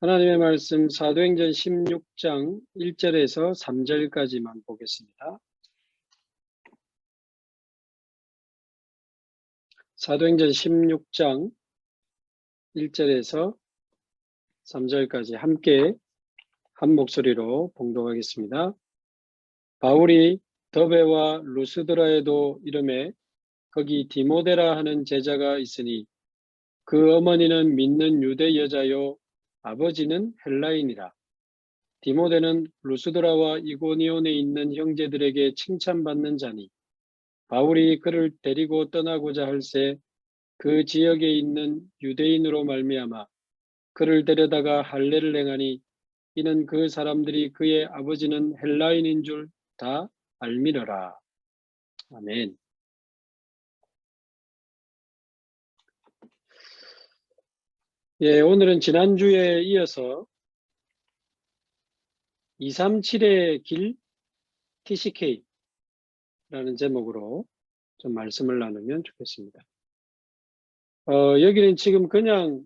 하나님의 말씀 사도행전 16장 1절에서 3절까지만 보겠습니다. 사도행전 16장 1절에서 3절까지 함께 한 목소리로 봉독하겠습니다. 바울이 더베와 루스드라에도 이르매 거기 디모데라 하는 제자가 있으니 그 어머니는 믿는 유대 여자요 아버지는 헬라인이라. 디모데는 루스드라와 이고니온에 있는 형제들에게 칭찬받는 자니 바울이 그를 데리고 떠나고자 할새 그 지역에 있는 유대인으로 말미암아 그를 데려다가 할례를 행하니 이는 그 사람들이 그의 아버지는 헬라인인 줄 다 알미러라. 아멘. 예, 오늘은 지난주에 이어서 237의 길 TCK라는 제목으로 좀 말씀을 나누면 좋겠습니다. 여기는 지금 그냥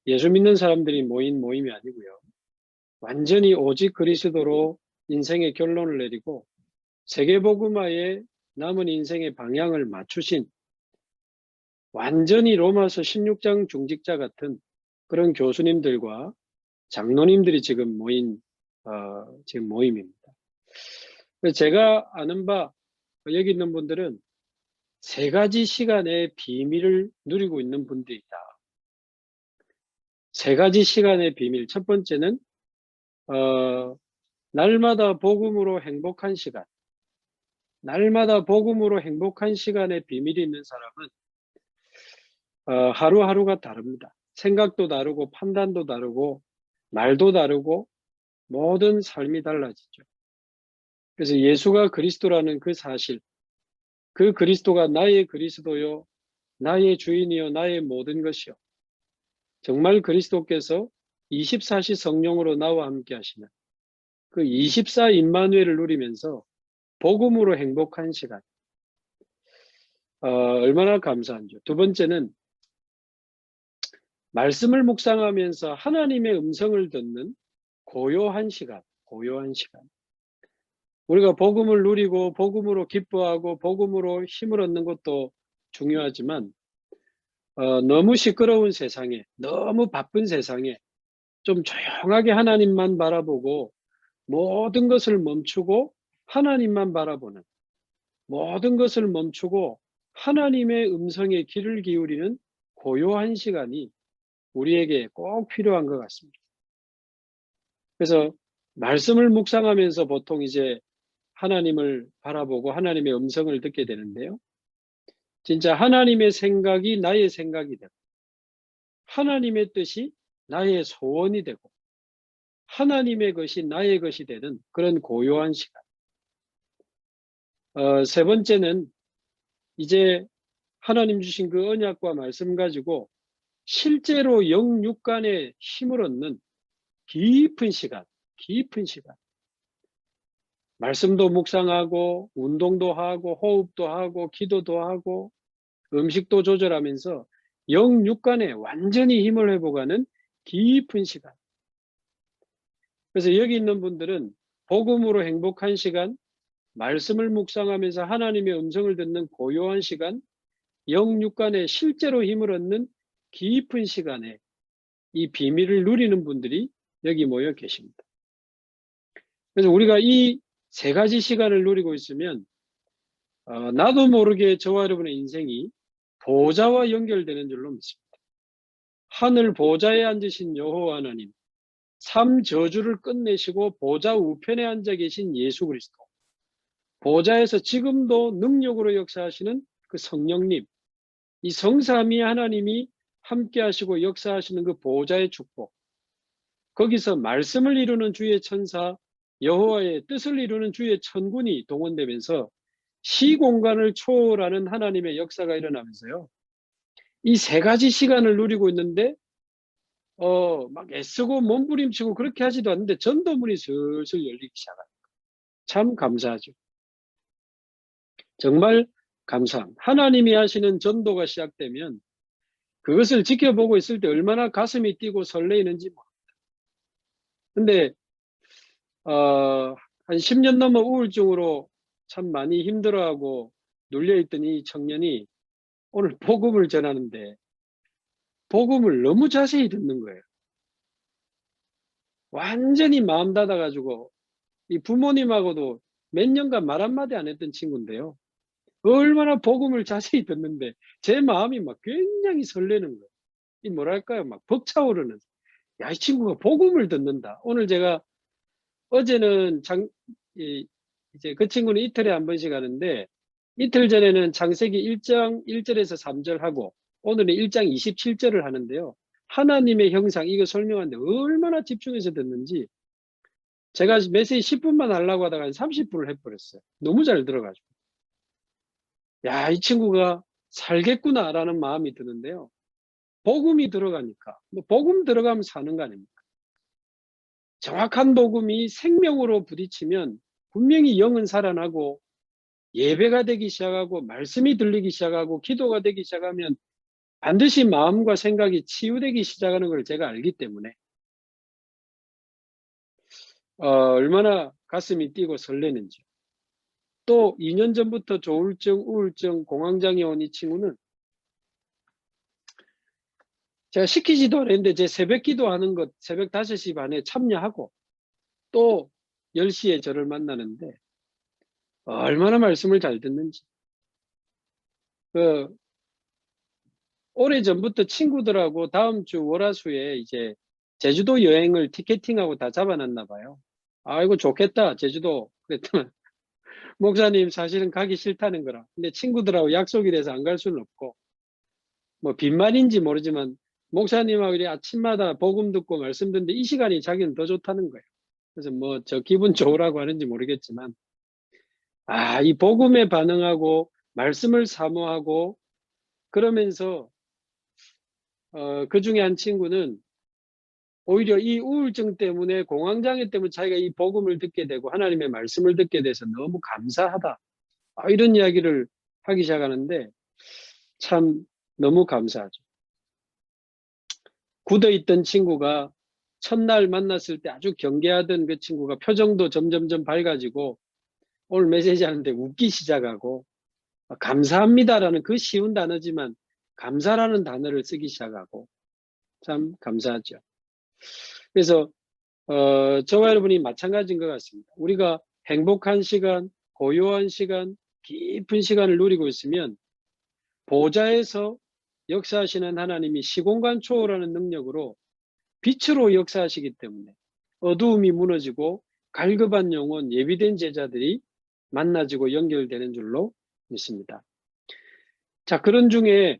예수 믿는 사람들이 모인 모임이 아니고요. 완전히 오직 그리스도로 인생의 결론을 내리고 세계복음화에 남은 인생의 방향을 맞추신 완전히 로마서 16장 중직자 같은 그런 교수님들과 장로님들이 지금 모인 지금 모임입니다. 제가 아는 바 여기 있는 분들은 세 가지 시간의 비밀을 누리고 있는 분들이다. 세 가지 시간의 비밀. 첫 번째는 날마다 복음으로 행복한 시간. 날마다 복음으로 행복한 시간의 비밀이 있는 사람은 하루하루가 다릅니다. 생각도 다르고 판단도 다르고 말도 다르고 모든 삶이 달라지죠. 그래서 예수가 그리스도라는 그 사실, 그 그리스도가 나의 그리스도요, 나의 주인이요, 나의 모든 것이요. 정말 그리스도께서 24시 성령으로 나와 함께 하시는 그 24 임마누엘을 누리면서 복음으로 행복한 시간. 얼마나 감사한죠. 두 번째는 말씀을 묵상하면서 하나님의 음성을 듣는 고요한 시간, 고요한 시간. 우리가 복음을 누리고 복음으로 기뻐하고 복음으로 힘을 얻는 것도 중요하지만 너무 시끄러운 세상에, 너무 바쁜 세상에 좀 조용하게 하나님만 바라보고 모든 것을 멈추고 하나님만 바라보는, 모든 것을 멈추고 하나님의 음성에 귀를 기울이는 고요한 시간이 우리에게 꼭 필요한 것 같습니다. 그래서 말씀을 묵상하면서 보통 이제 하나님을 바라보고 하나님의 음성을 듣게 되는데요. 진짜 하나님의 생각이 나의 생각이 되고 하나님의 뜻이 나의 소원이 되고 하나님의 것이 나의 것이 되는 그런 고요한 시간. 세 번째는 이제 하나님 주신 그 언약과 말씀 가지고 실제로 영육간에 힘을 얻는 깊은 시간, 깊은 시간. 말씀도 묵상하고 운동도 하고 호흡도 하고 기도도 하고 음식도 조절하면서 영육간에 완전히 힘을 회복하는 깊은 시간. 그래서 여기 있는 분들은 복음으로 행복한 시간, 말씀을 묵상하면서 하나님의 음성을 듣는 고요한 시간, 영육간에 실제로 힘을 얻는 깊은 시간에 이 비밀을 누리는 분들이 여기 모여 계십니다. 그래서 우리가 이 세 가지 시간을 누리고 있으면 나도 모르게 저와 여러분의 인생이 보좌와 연결되는 줄로 믿습니다. 하늘 보좌에 앉으신 여호와 하나님, 삼 저주를 끝내시고 보좌 우편에 앉아 계신 예수 그리스도, 보좌에서 지금도 능력으로 역사하시는 그 성령님, 이 성삼위 하나님이 함께 하시고 역사하시는 그 보좌의 축복, 거기서 말씀을 이루는 주의 천사, 여호와의 뜻을 이루는 주의 천군이 동원되면서 시공간을 초월하는 하나님의 역사가 일어나면서요. 이 세 가지 시간을 누리고 있는데 막 애쓰고 몸부림치고 그렇게 하지도 않는데 전도문이 슬슬 열리기 시작합니다. 참 감사하죠. 정말 감사합니다. 하나님이 하시는 전도가 시작되면 그것을 지켜보고 있을 때 얼마나 가슴이 뛰고 설레이는지 모릅니다. 근데 한 10년 넘어 우울증으로 참 많이 힘들어하고 눌려있던 이 청년이 오늘 복음을 전하는데 복음을 너무 자세히 듣는 거예요. 완전히 마음 닫아가지고 이 부모님하고도 몇 년간 말 한마디 안 했던 친구인데요. 얼마나 복음을 자세히 듣는데 제 마음이 막 굉장히 설레는 거예요. 이 뭐랄까요, 막 벅차오르는. 야, 이 친구가 복음을 듣는다. 오늘 제가 어제는 이제 그 친구는 이틀에 한 번씩 하는데 이틀 전에는 창세기 1장 1절에서 3절 하고 오늘은 1장 27절을 하는데요. 하나님의 형상 이거 설명하는데 얼마나 집중해서 듣는지 제가 메시지 10분만 하려고 하다가 한 30분을 해버렸어요. 너무 잘 들어가지고. 야, 이 친구가 살겠구나라는 마음이 드는데요. 복음이 들어가니까 뭐 복음 들어가면 사는 거 아닙니까? 정확한 복음이 생명으로 부딪히면 분명히 영은 살아나고 예배가 되기 시작하고 말씀이 들리기 시작하고 기도가 되기 시작하면 반드시 마음과 생각이 치유되기 시작하는 걸 제가 알기 때문에 얼마나 가슴이 뛰고 설레는지. 또 2년 전부터 조울증, 우울증, 공황장애 온 이 친구는 제가 시키지도 않았는데 제 새벽 기도하는 것 새벽 5시 반에 참여하고 또 10시에 저를 만나는데 얼마나 말씀을 잘 듣는지. 오래전부터 친구들하고 다음 주 월화수에 이제 제주도 여행을 티켓팅하고 다 잡아놨나 봐요. 아이고 좋겠다 제주도 그랬더니 목사님 사실은 가기 싫다는 거라. 근데 친구들하고 약속이 돼서 안 갈 수는 없고 뭐 빈말인지 모르지만 목사님하고 이렇게 아침마다 복음 듣고 말씀 듣는데 이 시간이 자기는 더 좋다는 거예요. 그래서 뭐 저 기분 좋으라고 하는지 모르겠지만 이 복음에 반응하고 말씀을 사모하고 그러면서 그 중에 한 친구는 오히려 이 우울증 때문에 공황장애 때문에 자기가 이 복음을 듣게 되고 하나님의 말씀을 듣게 돼서 너무 감사하다. 이런 이야기를 하기 시작하는데 참 너무 감사하죠. 굳어있던 친구가 첫날 만났을 때 아주 경계하던 그 친구가 표정도 점점점 밝아지고 오늘 메시지 하는데 웃기 시작하고 감사합니다라는 그 쉬운 단어지만 감사라는 단어를 쓰기 시작하고 참 감사하죠. 그래서 저와 여러분이 마찬가지인 것 같습니다. 우리가 행복한 시간, 고요한 시간, 깊은 시간을 누리고 있으면 보좌에서 역사하시는 하나님이 시공간 초월하는 능력으로 빛으로 역사하시기 때문에 어두움이 무너지고 갈급한 영혼, 예비된 제자들이 만나지고 연결되는 줄로 믿습니다. 자, 그런 중에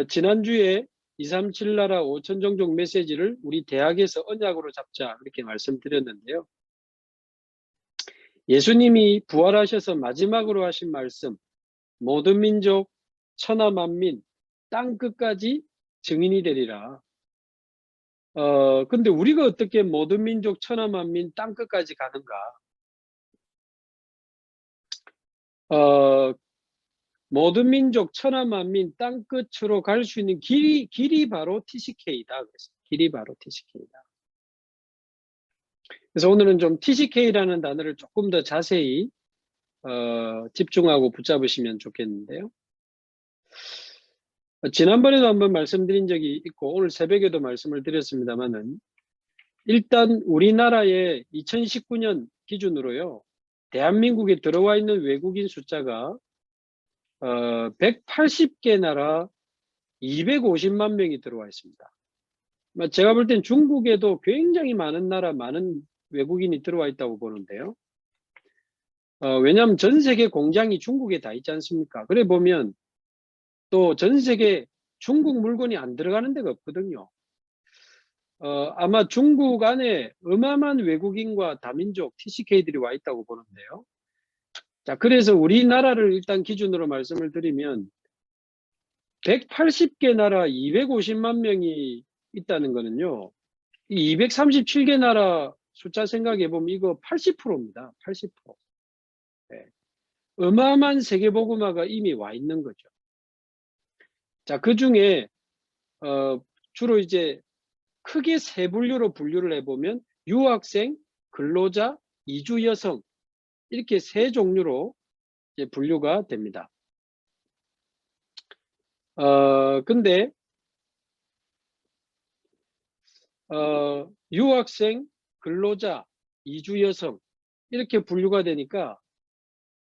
지난주에 237 나라 5천 종족 메시지를 우리 대학에서 언약으로 잡자 이렇게 말씀드렸는데요. 예수님이 부활하셔서 마지막으로 하신 말씀 모든 민족 천하 만민 땅 끝까지 증인이 되리라. 근데 우리가 어떻게 모든 민족 천하 만민 땅 끝까지 가는가? 모든 민족 천하 만민 땅 끝으로 갈 수 있는 길이 바로 TCK다. 그래서 길이 바로 TCK다. 그래서 오늘은 좀 TCK라는 단어를 조금 더 자세히 집중하고 붙잡으시면 좋겠는데요. 지난번에도 한번 말씀드린 적이 있고 오늘 새벽에도 말씀을 드렸습니다만은 일단 우리나라의 2019년 기준으로요. 대한민국에 들어와 있는 외국인 숫자가 180개 나라 250만 명이 들어와 있습니다. 제가 볼 땐 중국에도 굉장히 많은 나라 많은 외국인이 들어와 있다고 보는데요. 왜냐하면 전 세계 공장이 중국에 다 있지 않습니까? 그래 보면 또 전 세계 중국 물건이 안 들어가는 데가 없거든요. 아마 중국 안에 어마어마한 외국인과 다민족 TCK들이 와 있다고 보는데요. 자, 그래서 우리나라를 일단 기준으로 말씀을 드리면 180개 나라 250만 명이 있다는 거는요. 이 237개 나라 숫자 생각해 보면 이거 80%입니다. 80%. 네. 어마어마한 세계복음화가 이미 와 있는 거죠. 자, 그 중에 주로 이제 크게 세 분류로 분류를 해보면 유학생, 근로자, 이주 여성 이렇게 세 종류로 이제 분류가 됩니다. 근데 유학생, 근로자, 이주 여성 이렇게 분류가 되니까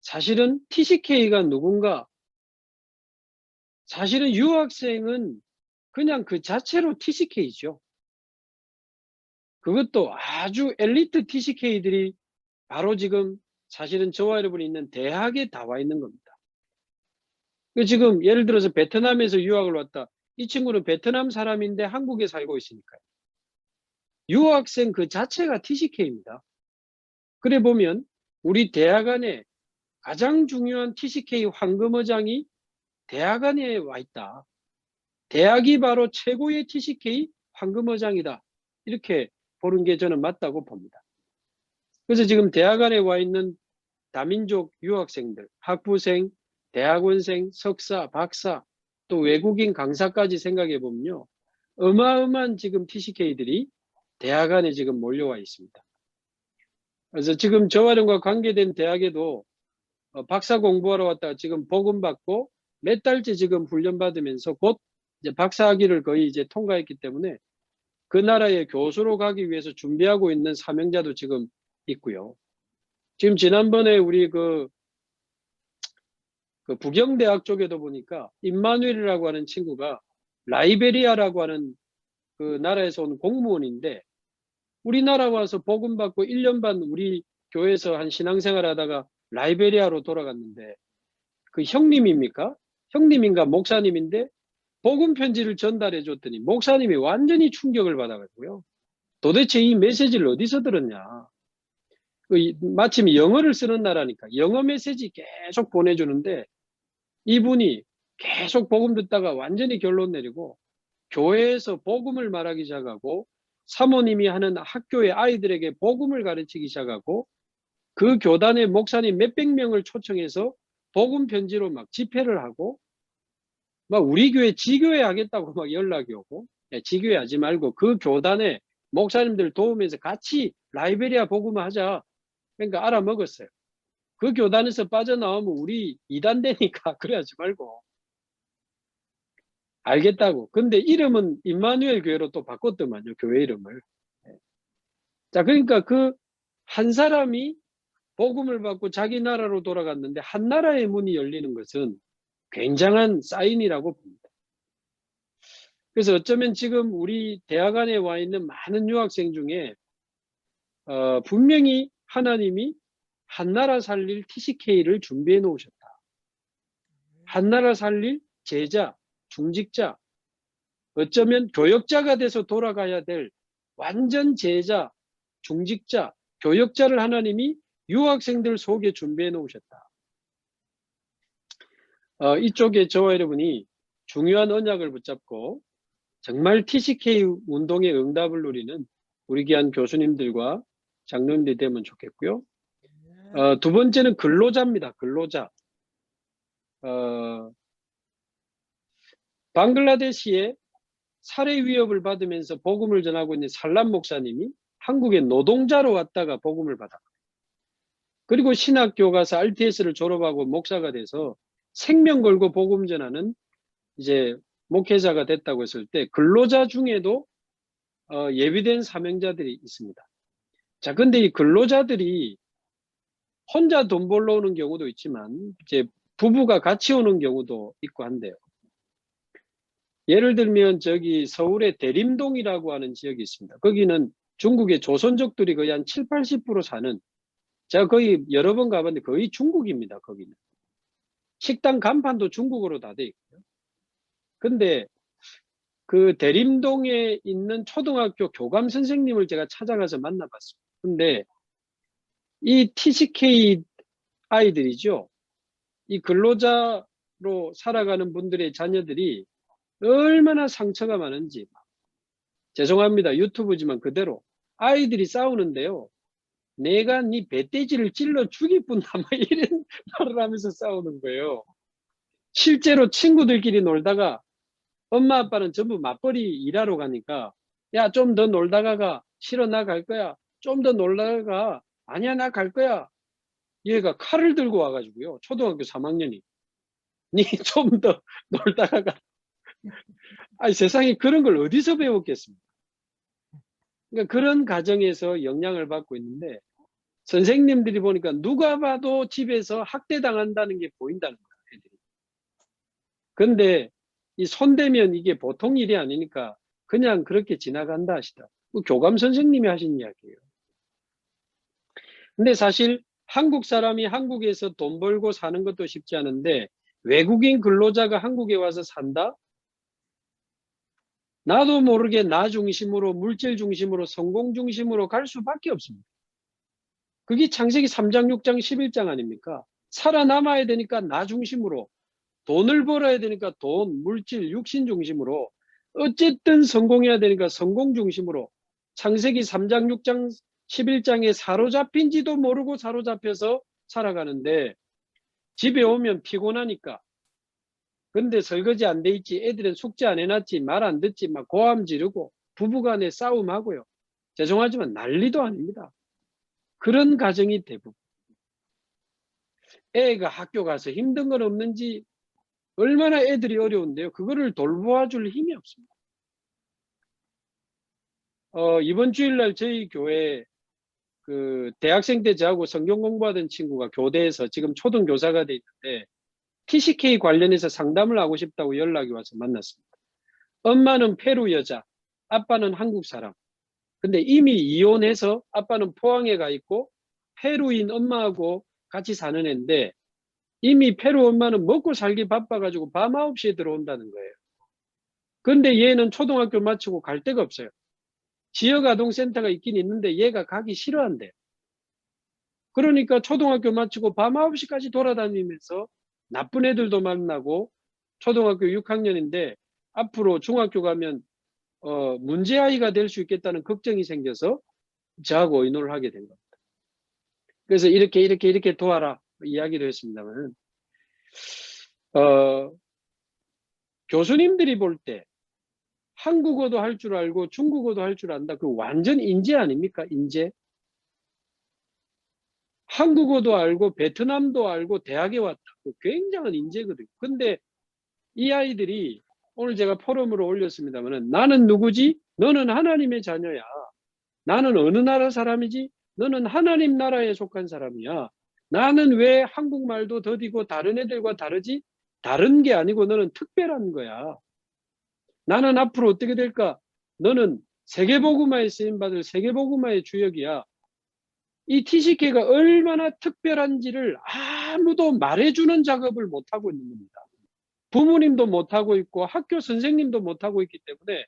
사실은 TCK가 누군가, 사실은 유학생은 그냥 그 자체로 TCK죠. 그것도 아주 엘리트 TCK들이 바로 지금 사실은 저와 여러분이 있는 대학에 다 와 있는 겁니다. 지금 예를 들어서 베트남에서 유학을 왔다. 이 친구는 베트남 사람인데 한국에 살고 있으니까요. 유학생 그 자체가 TCK입니다. 그래 보면 우리 대학 안에 가장 중요한 TCK 황금어장이 대학 안에 와 있다. 대학이 바로 최고의 TCK 황금어장이다. 이렇게 보는 게 저는 맞다고 봅니다. 그래서 지금 대학 안에 와 있는 다민족 유학생들, 학부생, 대학원생, 석사, 박사, 또 외국인 강사까지 생각해 보면요. 어마어마한 지금 TCK들이 대학 안에 지금 몰려와 있습니다. 그래서 지금 저와 과 관계된 대학에도 박사 공부하러 왔다가 지금 복음받고 몇 달째 지금 훈련받으면서 곧 이제 박사학위를 거의 이제 통과했기 때문에 그 나라의 교수로 가기 위해서 준비하고 있는 사명자도 지금 있고요. 지금 지난번에 우리 그 부경대학 쪽에도 보니까 임마누엘이라고 하는 친구가 라이베리아라고 하는 그 나라에서 온 공무원인데 우리나라 와서 복음받고 1년 반 우리 교회에서 한 신앙생활 하다가 라이베리아로 돌아갔는데 그 형님입니까? 형님인가 목사님인데 복음 편지를 전달해 줬더니 목사님이 완전히 충격을 받아가지고요. 도대체 이 메시지를 어디서 들었냐. 마침 영어를 쓰는 나라니까 영어 메시지 계속 보내주는데 이분이 계속 복음 듣다가 완전히 결론 내리고 교회에서 복음을 말하기 시작하고 사모님이 하는 학교의 아이들에게 복음을 가르치기 시작하고 그 교단의 목사님 몇백 명을 초청해서 복음 편지로 막 집회를 하고 막 우리 교회 지교회 하겠다고 막 연락이 오고 야, 지교회 하지 말고 그 교단의 목사님들 도우면서 같이 라이베리아 복음을 하자. 그러니까 알아먹었어요. 그 교단에서 빠져나오면 우리 이단 되니까 그래 하지 말고 알겠다고. 근데 이름은 임마누엘 교회로 또 바꿨더만요. 교회 이름을. 자, 그러니까 그 한 사람이 복음을 받고 자기 나라로 돌아갔는데 한 나라의 문이 열리는 것은 굉장한 사인이라고 봅니다. 그래서 어쩌면 지금 우리 대학 안에 와 있는 많은 유학생 중에 분명히 하나님이 한 나라 살릴 TCK를 준비해 놓으셨다. 한 나라 살릴 제자, 중직자, 어쩌면 교역자가 돼서 돌아가야 될 완전 제자, 중직자, 교역자를 하나님이 유학생들 속에 준비해 놓으셨다. 이쪽에 저와 여러분이 중요한 언약을 붙잡고 정말 TCK 운동의 응답을 누리는 우리 귀한 교수님들과 장로님들이 되면 좋겠고요. 두 번째는 근로자입니다. 근로자. 방글라데시에 살해 위협을 받으면서 복음을 전하고 있는 살람 목사님이 한국에 노동자로 왔다가 복음을 받았고 그리고 신학교 가서 RTS를 졸업하고 목사가 돼서 생명 걸고 복음 전하는 이제 목회자가 됐다고 했을 때 근로자 중에도 예비된 사명자들이 있습니다. 자, 근데 이 근로자들이 혼자 돈 벌러 오는 경우도 있지만 이제 부부가 같이 오는 경우도 있고 한데요. 예를 들면 저기 서울의 대림동이라고 하는 지역이 있습니다. 거기는 중국의 조선족들이 거의 한 7, 80% 사는, 제가 거의 여러 번 가봤는데 거의 중국입니다. 거기는. 식당 간판도 중국어로 다 돼 있고요. 근데 그 대림동에 있는 초등학교 교감 선생님을 제가 찾아가서 만나봤습니다. 근데 이 TCK 아이들이죠. 이 근로자로 살아가는 분들의 자녀들이 얼마나 상처가 많은지. 죄송합니다. 유튜브지만 그대로 아이들이 싸우는데요. 내가 네 배돼지를 찔러 죽일 뿐다 막 이런 말을 하면서 싸우는 거예요. 실제로 친구들끼리 놀다가 엄마 아빠는 전부 맞벌이 일하러 가니까 야, 좀 더 놀다가 가. 싫어, 나 갈 거야. 좀 더 놀다가 가. 아니야, 나 갈 거야. 얘가 칼을 들고 와가지고요. 초등학교 3학년이. 니 좀 더 놀다가 가. 아니, 세상에 그런 걸 어디서 배웠겠습니까? 그러니까 그런 가정에서 영향을 받고 있는데 선생님들이 보니까 누가 봐도 집에서 학대당한다는 게 보인다는 거예요, 애들이. 근데 이 손대면 이게 보통 일이 아니니까 그냥 그렇게 지나간다 하시다. 그 교감 선생님이 하신 이야기예요. 근데 사실 한국 사람이 한국에서 돈 벌고 사는 것도 쉽지 않은데 외국인 근로자가 한국에 와서 산다? 나도 모르게 나 중심으로, 물질 중심으로, 성공 중심으로 갈 수밖에 없습니다. 그게 창세기 3장, 6장, 11장 아닙니까? 살아남아야 되니까 나 중심으로, 돈을 벌어야 되니까 돈, 물질, 육신 중심으로, 어쨌든 성공해야 되니까 성공 중심으로, 창세기 3장, 6장, 11장에 사로잡힌 지도 모르고 사로잡혀서 살아가는데 집에 오면 피곤하니까, 근데 설거지 안 돼 있지, 애들은 숙제 안 해놨지, 말 안 듣지, 막 고함 지르고 부부간에 싸움하고요. 죄송하지만 난리도 아닙니다. 그런 가정이 대부분. 애가 학교 가서 힘든 건 없는지 얼마나 애들이 어려운데요. 그거를 돌보아줄 힘이 없습니다. 이번 주일날 저희 교회 그 대학생 때 저하고 성경 공부하던 친구가 교대에서 지금 초등교사가 돼 있는데 TCK 관련해서 상담을 하고 싶다고 연락이 와서 만났습니다. 엄마는 페루 여자, 아빠는 한국 사람. 근데 이미 이혼해서 아빠는 포항에 가 있고 페루인 엄마하고 같이 사는 애인데 이미 페루 엄마는 먹고 살기 바빠가지고 밤 9시에 들어온다는 거예요. 근데 얘는 초등학교 마치고 갈 데가 없어요. 지역아동센터가 있긴 있는데 얘가 가기 싫어한대. 그러니까 초등학교 마치고 밤 9시까지 돌아다니면서 나쁜 애들도 만나고 초등학교 6학년인데 앞으로 중학교 가면 문제아이가 될 수 있겠다는 걱정이 생겨서 저하고 의논을 하게 된 겁니다. 그래서 이렇게 도와라 이야기를 했습니다만 교수님들이 볼 때 한국어도 할 줄 알고 중국어도 할 줄 안다. 그 완전 인재 아닙니까? 인재. 한국어도 알고 베트남도 알고 대학에 왔다. 그 굉장한 인재거든요. 근데 이 아이들이 오늘 제가 포럼으로 올렸습니다만 나는 누구지? 너는 하나님의 자녀야. 나는 어느 나라 사람이지? 너는 하나님 나라에 속한 사람이야. 나는 왜 한국말도 더디고 다른 애들과 다르지? 다른 게 아니고 너는 특별한 거야. 나는 앞으로 어떻게 될까? 너는 세계복음화에 쓰임받을 세계복음화의 주역이야. 이 TCK가 얼마나 특별한지를 아무도 말해주는 작업을 못하고 있는 겁니다. 부모님도 못하고 있고 학교 선생님도 못하고 있기 때문에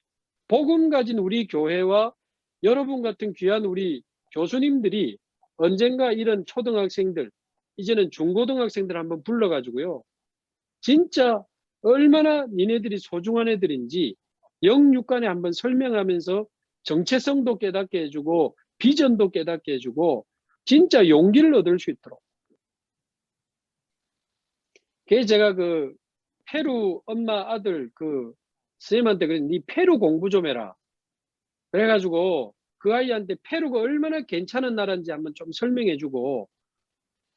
복음 가진 우리 교회와 여러분 같은 귀한 우리 교수님들이 언젠가 이런 초등학생들, 이제는 중고등학생들 한번 불러가지고요. 진짜 얼마나 니네들이 소중한 애들인지 영육간에 한번 설명하면서 정체성도 깨닫게 해주고 비전도 깨닫게 해주고 진짜 용기를 얻을 수 있도록. 그래서 제가 그 페루 엄마 아들 그 선생님한테 그랬는데 니 페루 공부 좀 해라. 그래가지고 그 아이한테 페루가 얼마나 괜찮은 나라인지 한번 좀 설명해주고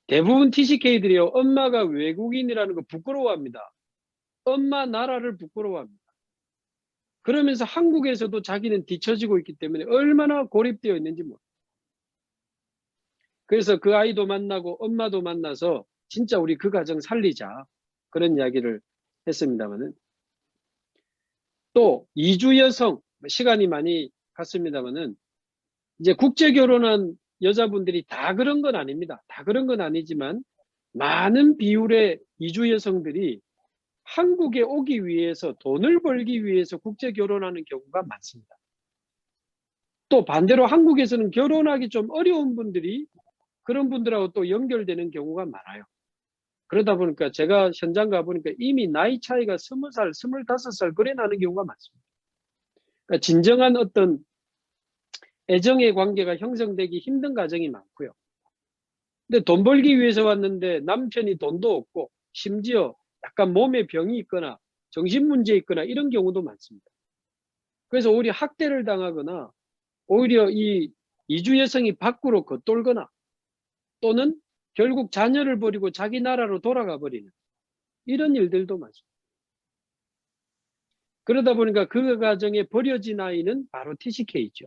대부분 TCK들이요 엄마가 외국인이라는 거 부끄러워합니다. 엄마 나라를 부끄러워합니다. 그러면서 한국에서도 자기는 뒤처지고 있기 때문에 얼마나 고립되어 있는지 모릅니다. 그래서 그 아이도 만나고 엄마도 만나서 진짜 우리 그 가정 살리자 그런 이야기를 했습니다만은 또 이주 여성 시간이 많이 갔습니다만은 이제 국제 결혼한 여자분들이 다 그런 건 아닙니다. 다 그런 건 아니지만 많은 비율의 이주 여성들이 한국에 오기 위해서 돈을 벌기 위해서 국제 결혼하는 경우가 많습니다. 또 반대로 한국에서는 결혼하기 좀 어려운 분들이 그런 분들하고 또 연결되는 경우가 많아요. 그러다 보니까 제가 현장 가보니까 이미 나이 차이가 20살, 25살 그래 나는 경우가 많습니다. 그러니까 진정한 어떤 애정의 관계가 형성되기 힘든 가정이 많고요. 근데 돈 벌기 위해서 왔는데 남편이 돈도 없고 심지어 약간 몸에 병이 있거나 정신 문제 있거나 이런 경우도 많습니다. 그래서 오히려 학대를 당하거나 오히려 이 이주 여성이 밖으로 겉돌거나 또는 결국 자녀를 버리고 자기 나라로 돌아가 버리는 이런 일들도 많습니다. 그러다 보니까 그 과정에 버려진 아이는 바로 TCK죠.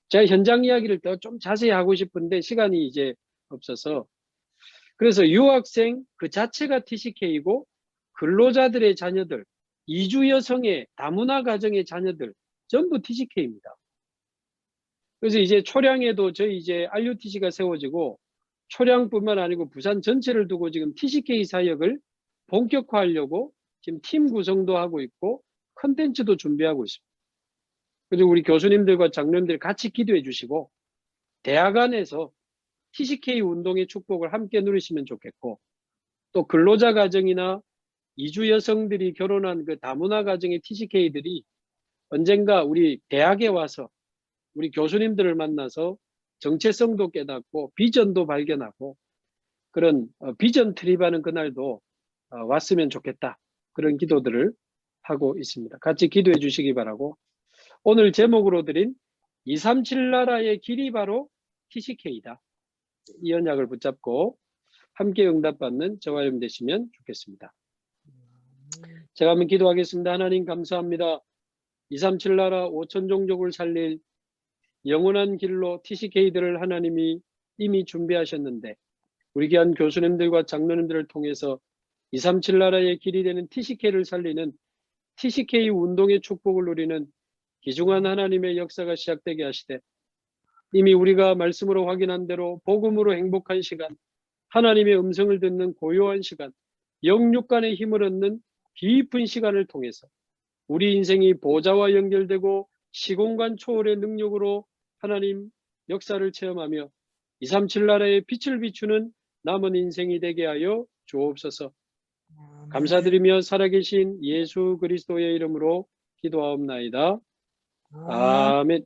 제가 현장 이야기를 더 좀 자세히 하고 싶은데 시간이 이제 없어서, 그래서 유학생 그 자체가 TCK이고 근로자들의 자녀들, 이주 여성의 다문화 가정의 자녀들 전부 TCK입니다. 그래서 이제 초량에도 저희 이제 RUTC가 세워지고 초량뿐만 아니고 부산 전체를 두고 지금 TCK 사역을 본격화하려고 지금 팀 구성도 하고 있고 컨텐츠도 준비하고 있습니다. 그리고 우리 교수님들과 장로님들 같이 기도해 주시고 대학 안에서 TCK 운동의 축복을 함께 누리시면 좋겠고, 또 근로자 가정이나 이주 여성들이 결혼한 그 다문화 가정의 TCK들이 언젠가 우리 대학에 와서 우리 교수님들을 만나서 정체성도 깨닫고 비전도 발견하고 그런 비전 트립하는 그날도 왔으면 좋겠다. 그런 기도들을 하고 있습니다. 같이 기도해 주시기 바라고, 오늘 제목으로 드린 237 나라의 길이 바로 TCK이다. 이 언약을 붙잡고 함께 응답받는 저와 여러분 되시면 좋겠습니다. 제가 한번 기도하겠습니다. 하나님 감사합니다. 237 나라 5천 종족을 살릴 영원한 길로 TCK들을 하나님이 이미 준비하셨는데 우리 귀한 교수님들과 장로님들을 통해서 237 나라의 길이 되는 TCK를 살리는 TCK 운동의 축복을 누리는 귀중한 하나님의 역사가 시작되게 하시되, 이미 우리가 말씀으로 확인한 대로 복음으로 행복한 시간, 하나님의 음성을 듣는 고요한 시간, 영육간의 힘을 얻는 깊은 시간을 통해서 우리 인생이 보좌와 연결되고 시공간 초월의 능력으로 하나님 역사를 체험하며 237 나라의 빛을 비추는 남은 인생이 되게 하여 주옵소서. 감사드리며 살아계신 예수 그리스도의 이름으로 기도하옵나이다. 아멘.